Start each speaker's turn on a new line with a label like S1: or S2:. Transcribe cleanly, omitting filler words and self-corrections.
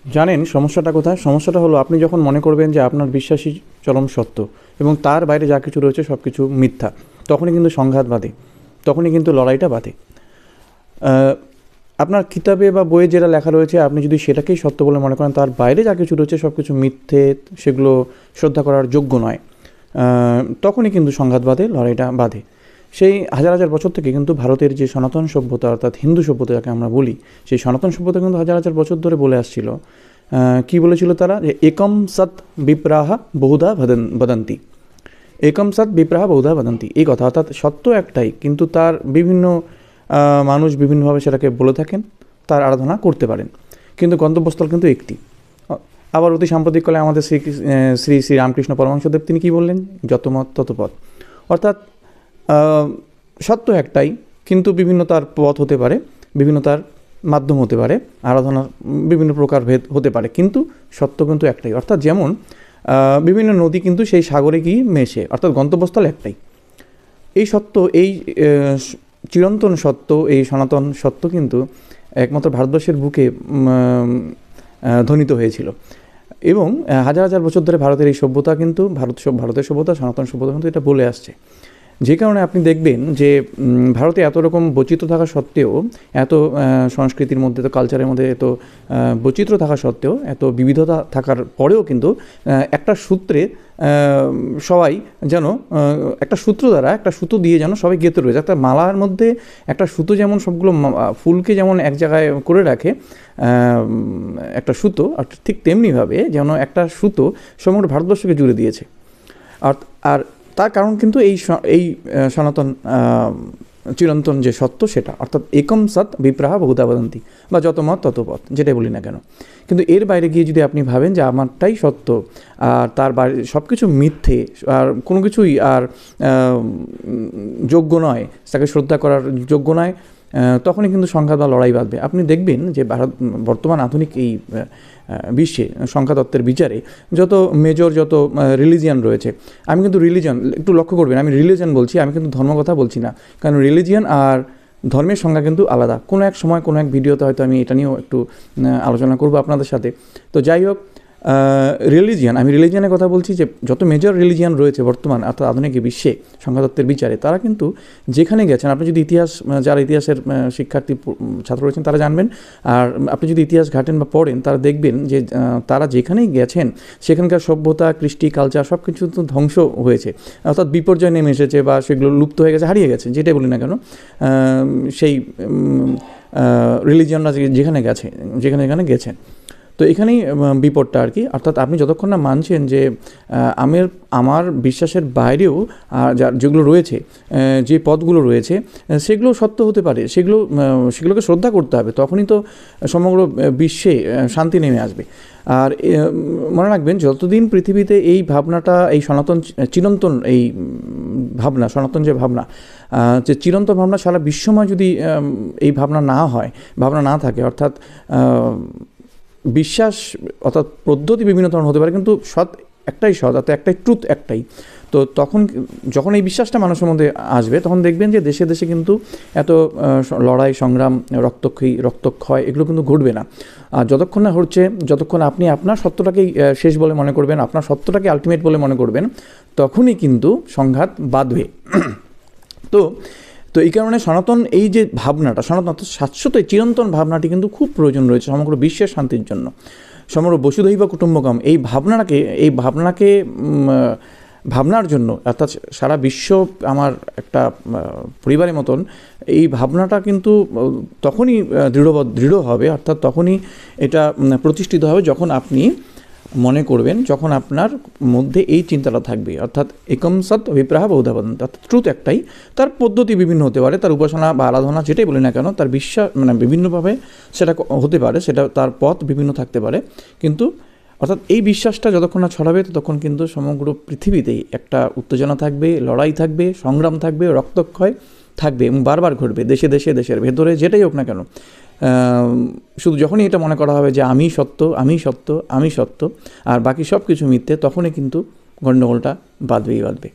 S1: জানেন সমস্যাটা কোথায়? সমস্যাটা হলো আপনি যখন মনে করবেন যে আপনার বিশ্বাসই চরম সত্য এবং তার বাইরে যা কিছু রয়েছে সব কিছু মিথ্যা, তখনই কিন্তু সংঘাত বাধে, তখনই কিন্তু লড়াইটা বাধে। আপনার কিতাবে বা বইয়ে যেটা লেখা রয়েছে আপনি যদি সেটাকেই সত্য বলে মনে করেন, তার বাইরে যা কিছু রয়েছে সব কিছু মিথ্যে, সেগুলো শ্রদ্ধা করার যোগ্য নয়, তখনই কিন্তু সংঘাত বাধে, লড়াইটা বাধে। সেই হাজার হাজার বছর থেকে কিন্তু ভারতের যে সনাতন সভ্যতা, অর্থাৎ হিন্দু সভ্যতা যাকে আমরা বলি, সেই সনাতন সভ্যতা কিন্তু হাজার হাজার বছর ধরে বলে আসছিল। কি বলেছিল তারা? যে একম সৎ বিপ্রাহা বহুধা বদন্তি, একম সৎ বিপ্রাহা বহুধা বদন্তি, এই কথা। অর্থাৎ সত্য একটাই, কিন্তু তার বিভিন্ন মানুষ বিভিন্নভাবে সেটাকে বলে থাকেন, তার আরাধনা করতে পারেন, কিন্তু গন্তব্যস্থল কিন্তু একটি। আবার অতি সাম্প্রতিককালে আমাদের শ্রী শ্রী রামকৃষ্ণ পরমহংসদেব তিনি কী বললেন? যত মত তত পথ। অর্থাৎ সত্য একটাই, কিন্তু বিভিন্ন তার পথ হতে পারে, বিভিন্ন তার মাধ্যম হতে পারে, আরাধনার বিভিন্ন প্রকার ভেদ হতে পারে, কিন্তু সত্য কিন্তু একটাই। অর্থাৎ যেমন বিভিন্ন নদী কিন্তু সেই সাগরে গিয়ে মেশে, অর্থাৎ গন্তব্যস্থল একটাই। এই সত্য, এই চিরন্তন সত্য, এই সনাতন সত্য কিন্তু একমাত্র ভারতবর্ষের বুকে ধ্বনিত হয়েছিল। এবং হাজার হাজার বছর ধরে ভারতের এই সভ্যতা কিন্তু ভারতের সভ্যতা, সনাতন সভ্যতা কিন্তু এটা বলে আসছে। যে কারণে আপনি দেখবেন যে ভারতে এত রকম বৈচিত্র্য থাকা সত্ত্বেও, এত সংস্কৃতির মধ্যে, তো কালচারের মধ্যে এত বৈচিত্র্য থাকা সত্ত্বেও, এত বিবিধতা থাকার পরেও কিন্তু একটা সূত্রে সবাই যেন একটা সূত্র দ্বারা, একটা সুতো দিয়ে যেন সবাই গেঁথে রয়েছে। একটা মালার মধ্যে একটা সুতো যেমন সবগুলো ফুলকে যেমন এক জায়গায় করে রাখে, একটা সুতো, আর ঠিক তেমনিভাবে যেন একটা সুতো সমগ্র ভারতবর্ষকে জুড়ে দিয়েছে। আর তার কারণ কিন্তু এই সনাতন চিরন্তন যে সত্য সেটা, অর্থাৎ একম সৎ বিপ্রাহা বহুধা বদন্তি, বা যত মত তত পথ, যেটাই বলি না কেন। কিন্তু এর বাইরে গিয়ে যদি আপনি ভাবেন যে আমারটাই সত্য আর তার বাইরে সব কিছু মিথ্যে, আর কোনো কিছুই আর যোগ্য নয়, তাকে শ্রদ্ধা করার যোগ্য নয়, তখনই কিন্তু সংঘাত বা লড়াই বাঁধবে। আপনি দেখবেন যে বর্তমান আধুনিক এই বিশ্বে সংখ্যাতত্ত্বের বিচারে যত মেজর, যত রিলিজিয়ান রয়েছে, আমি কিন্তু রিলিজিয়ান একটু লক্ষ্য করবেন, আমি রিলিজিয়ান বলছি, আমি কিন্তু ধর্ম কথা বলছি না, কারণ রিলিজিয়ান আর ধর্মের সংজ্ঞা কিন্তু আলাদা। কোনো এক সময় কোনো এক ভিডিওতে হয়তো আমি এটা নিয়েও একটু আলোচনা করবো আপনাদের সাথে। তো যাই হোক, রিলিজিয়ান, আমি রিলিজিয়ানের কথা বলছি, যে যত মেজর রিলিজিয়ান রয়েছে বর্তমান অর্থাৎ আধুনিক বিশ্বে সংখ্যাতত্ত্বের বিচারে, তারা কিন্তু যেখানে গেছেন, আপনি যদি ইতিহাস, যারা ইতিহাসের শিক্ষার্থী ছাত্র রয়েছেন তারা জানবেন, আর আপনি যদি ইতিহাস ঘাটেন বা পড়েন, তারা দেখবেন যে তারা যেখানেই গেছেন সেখানকার সভ্যতা, কৃষ্টি, কালচার সব কিছু তো ধ্বংস হয়েছে, অর্থাৎ বিপর্যয় নেমে এসেছে, বা সেগুলো লুপ্ত হয়ে গেছে, হারিয়ে গেছে, যেটাই বলি না কেন। সেই রিলিজিয়ানরা যেখানে গেছেন, তো এখানেই বিপদটা আর কি। অর্থাৎ আপনি যতক্ষণ না মানছেন যে আমার বিশ্বাসের বাইরেও যেগুলো রয়েছে, যে পথগুলো রয়েছে, সেগুলো সত্য হতে পারে, সেগুলোকে শ্রদ্ধা করতে হবে, তখনই তো সমগ্র বিশ্বে শান্তি নেমে আসবে। আর মনে রাখবেন, যতদিন পৃথিবীতে এই ভাবনাটা, এই চিরন্তন এই ভাবনা, সনাতন যে ভাবনা, যে চিরন্তন ভাবনা সারা বিশ্বময় যদি এই ভাবনা না থাকে, অর্থাৎ বিশ্বাস, অর্থাৎ পদ্ধতি বিভিন্ন ধরনের হতে পারে, কিন্তু একটাই সৎ, অর্থাৎ একটাই ট্রুথ, একটাই। তো তখন যখন এই বিশ্বাসটা মানুষের মধ্যে আসবে, তখন দেখবেন যে দেশে দেশে কিন্তু এত লড়াই, সংগ্রাম, রক্তক্ষয় এগুলো কিন্তু ঘটবে না। আর যতক্ষণ না হচ্ছে, যতক্ষণ আপনি আপনার সত্যটাকেই শেষ বলে মনে করবেন, আপনার সত্যটাকে আলটিমেট বলে মনে করবেন, তখনই কিন্তু সংঘাত বাঁধবে। তো এই কারণে সনাতন, এই যে ভাবনাটা, সনাতন শাশ্বত চিরন্তন ভাবনাটি কিন্তু খুব প্রয়োজন রয়েছে সমগ্র বিশ্বের শান্তির জন্য। সমগ্র বসুধৈব কুটুম্বকম এই ভাবনার জন্য, অর্থাৎ সারা বিশ্ব আমার একটা পরিবারের মতন, এই ভাবনাটা কিন্তু তখনই দৃঢ় হবে, অর্থাৎ তখনই এটা প্রতিষ্ঠিত হবে যখন আপনি মনে করবেন, যখন আপনার মধ্যে এই চিন্তাটা থাকবে, অর্থাৎ একম সৎ বিপ্রাহা বহুধা বদন্তি, অর্থাৎ ট্রুথ একটাই, তার পদ্ধতি বিভিন্ন হতে পারে, তার উপাসনা বা আরাধনা যেটাই বলি না কেন, তার বিশ্বাস বিভিন্নভাবে সেটা হতে পারে, সেটা তার পথ বিভিন্ন থাকতে পারে, কিন্তু অর্থাৎ এই বিশ্বাসটা যতক্ষণ না ছড়াবে, ততক্ষণ কিন্তু সমগ্র পৃথিবীতেই একটা উত্তেজনা থাকবে, লড়াই থাকবে, সংগ্রাম থাকবে, রক্তক্ষয় থাকবে, এবং বারবার ঘটবে, দেশে দেশে, দেশের ভেতরে, যেটাই হোক না কেন। শুধু যখনই এটা মনে করা হবে যে আমি সত্য, আর বাকি সব কিছু মিথ্যে, তখনই কিন্তু গণ্ডগোলটা বাঁধবেই বাঁধবে।